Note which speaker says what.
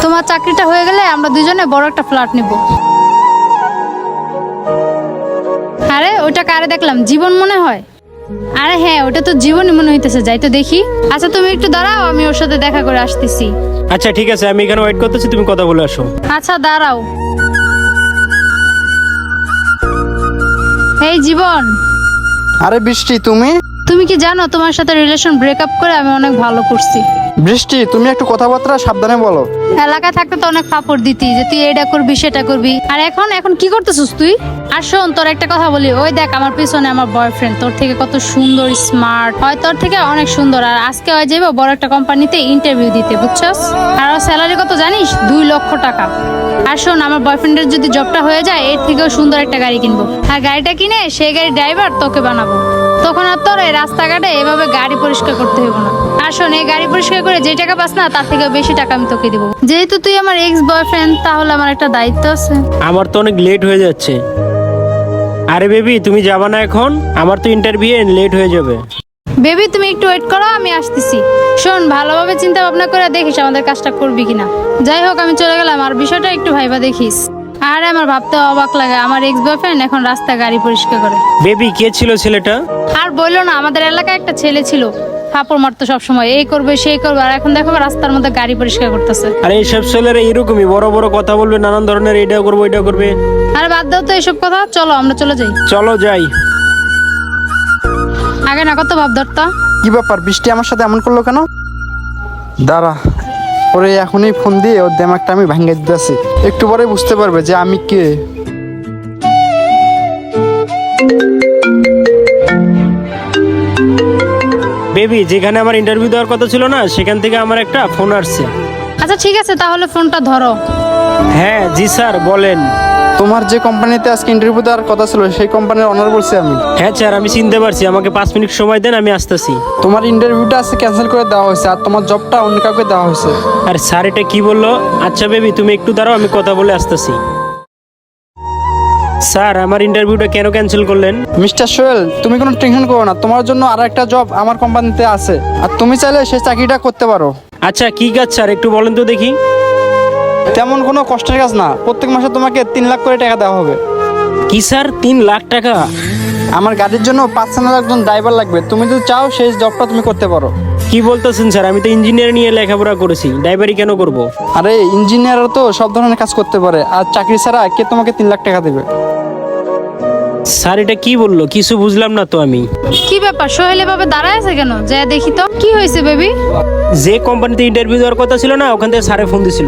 Speaker 1: তোমার চাকরিটা হয়ে গেলে আমরা দুজনে বড় একটা ফ্ল্যাট নিব। আরে ওটা কারে দেখলাম, জীবন মনে হয়? আরে হ্যাঁ, ওটা তো জীবনই মনে হইতেছে, যাই তো দেখি। আচ্ছা তুমি একটু দাঁড়াও, আমি ওর সাথে দেখা করে আসতেছি।
Speaker 2: আচ্ছা ঠিক আছে, আমি এখানে ওয়েট করতেছি, তুমি কথা বলে আসো।
Speaker 1: আচ্ছা দাঁড়াও। এই জীবন,
Speaker 3: আরে বৃষ্টি, তুমি?
Speaker 1: তুমি কি জানো তোমার সাথে রিলেশন ব্রেকআপ করে আমি অনেক ভালো করছি।
Speaker 3: বৃষ্টি, তুমি একটু কথাবার্তা সাবধানে বলো।
Speaker 1: এলাকায় থাকতে তো অনেক ফাপড় দিতি যে তুই এটা করবি সেটা করবি, আর এখন কি করতেছিস তুই? আর শোন, তোর একটা কথা বলি, ওই দেখ আমার পিছনে আমার বয়ফ্রেন্ড, তোর থেকে কত সুন্দর, স্মার্ট, হয় তোর থেকে অনেক সুন্দর। আর আজকে হয় যাবে বড় একটা কোম্পানিতে ইন্টারভিউ দিতে, বুঝছস? আর ওর স্যালারি কত জানিস? 2 লক্ষ টাকা। আর শোন, আমার বয়ফ্রেন্ডের যদি জবটা হয়ে যায়, এর থেকেও সুন্দর একটা গাড়ি কিনবো, আর গাড়িটা কিনে সেই গাড়ির ড্রাইভার তোকে বানাবো। তখন আর তোর এই রাস্তাঘাটে এভাবে গাড়ি পরিষ্কার করতে হইব না। আর শোন, এই গাড়ি পরিষ্কার করে যে টাকা পাস না, তার থেকে বেশি টাকা আমি তোকে দিব। যেহেতু তুই আমার এক্স বয়ফ্রেন্ড, তাহলে আমার একটা দায়িত্ব আছে।
Speaker 2: আমার তো অনেক লেট হয়ে যাচ্ছে। আরে বেবি, তুমি যাবা না এখন? আমার তো ইন্টারভিউ লেট হয়ে যাবে।
Speaker 1: বেবি তুমি একটু ওয়েট করো, আমি আসতেছি। শোন, ভালোভাবে চিন্তা ভাবনা করে দেখিস আমাদের কাজটা করবি কিনা। যাই হোক, আমি চলে গেলাম, আর বিষয়টা একটু ভাইবা দেখিস। আরে আমার ভাবতে অবাক লাগে, আমার এক্স বয়ফ্রেন্ড এখন রাস্তায় গাড়ি পরিষ্কার করে।
Speaker 2: বেবি, কে ছিল ছেলেটা?
Speaker 1: আর বললো না, আমাদের এলাকায় একটা ছেলে ছিল, ফাপড় মারতো সবসময়, এই করবে সেই করবে, আর এখন দেখো রাস্তার মধ্যে গাড়ি পরিষ্কার করতেছে।
Speaker 2: আরে এইসব ছেলেরা এরকমই বড় বড় কথা বলবে, নানান ধরনের, এটা করবো ওইটা করবে।
Speaker 1: আরে বাদ দাও তো এসব কথা, চলো আমরা চলে যাই।
Speaker 2: চলো যাই।
Speaker 1: আগে না কত ভাব ধরতা।
Speaker 3: কি ব্যাপার, বৃষ্টি আমার সাথে এমন করলো কেন? দাঁড়া, ওরে এখনই ফোন দিয়ে ওর দেমাগটা আমি ভাঙিয়ে দিতেছি, একটু পরে বুঝতে পারবে যে আমি কে।
Speaker 2: বেবি, যেখানে আমার ইন্টারভিউ দেওয়ার কথা ছিল না, সেখান থেকে আমার একটা ফোন আসছে।
Speaker 1: আচ্ছা ঠিক আছে, তাহলে ফোনটা ধরো।
Speaker 2: হ্যাঁ জি স্যার, বলেন।
Speaker 3: তোমার যে কোম্পানিতে আজকে ইন্টারভিউ দেওয়ার কথা ছিল, সেই কোম্পানির অনার বলছি আমি।
Speaker 2: হ্যাঁ স্যার, আমি চিনতে পারছি, আমাকে 5 মিনিট সময় দেন, আমি আসতেছি।
Speaker 3: তোমার ইন্টারভিউটা আজকে ক্যান্সেল করে দেওয়া হয়েছে, আর তোমার জবটা অন্য কাউকে দেওয়া হয়েছে।
Speaker 2: আর স্যার এটা কি বললো? আচ্ছা বেবি, তুমি একটু দাঁড়াও, আমি কথা বলে আসতেছি। স্যার, আমার ইন্টারভিউটা কেন ক্যান্সেল করলেন?
Speaker 3: মিস্টার সোহেল, তুমি কোনো টেনশন করো না, তোমার জন্য আর একটা জব আমার কোম্পানিতে আছে, আর তুমি চাইলে সেই চাকরিটা করতে পারো।
Speaker 2: আচ্ছা কি কাজ স্যার, একটু বলেন তো দেখি।
Speaker 3: তেমন কোনো কষ্টের কাজ না, প্রত্যেক মাসে তোমাকে 3 লাখ করে টাকা দেওয়া হবে।
Speaker 2: কি স্যার, 3 লাখ টাকা?
Speaker 3: আমার গাড়ির জন্য পার্সোনাল একজন ড্রাইভার লাগবে, তুমি যদি চাও সেই জবটা তুমি করতে পারো।
Speaker 2: কি বলতেছেন স্যার, আমি তো ইঞ্জিনিয়ার নিয়ে লেখাপড়া করেছি, ড্রাইভারি কেন করব?
Speaker 3: আরে ইঞ্জিনিয়াররা তো সব ধরনের কাজ করতে পারে, আর চাকরি ছাড়া কে তোমাকে 3 লাখ টাকা দেবে?
Speaker 2: স্যার এটা কি বললো, কিছু বুঝলাম না তো আমি।
Speaker 1: কি ব্যাপার, সোহেল এভাবে দাঁড়ায় আছে কেন? যা দেখি তো কি হয়েছে বেবি।
Speaker 2: যে কোম্পানিতে ইন্টারভিউ দেওয়ার কথা ছিল না, ওখান থেকে স্যারে ফোন দিছিল।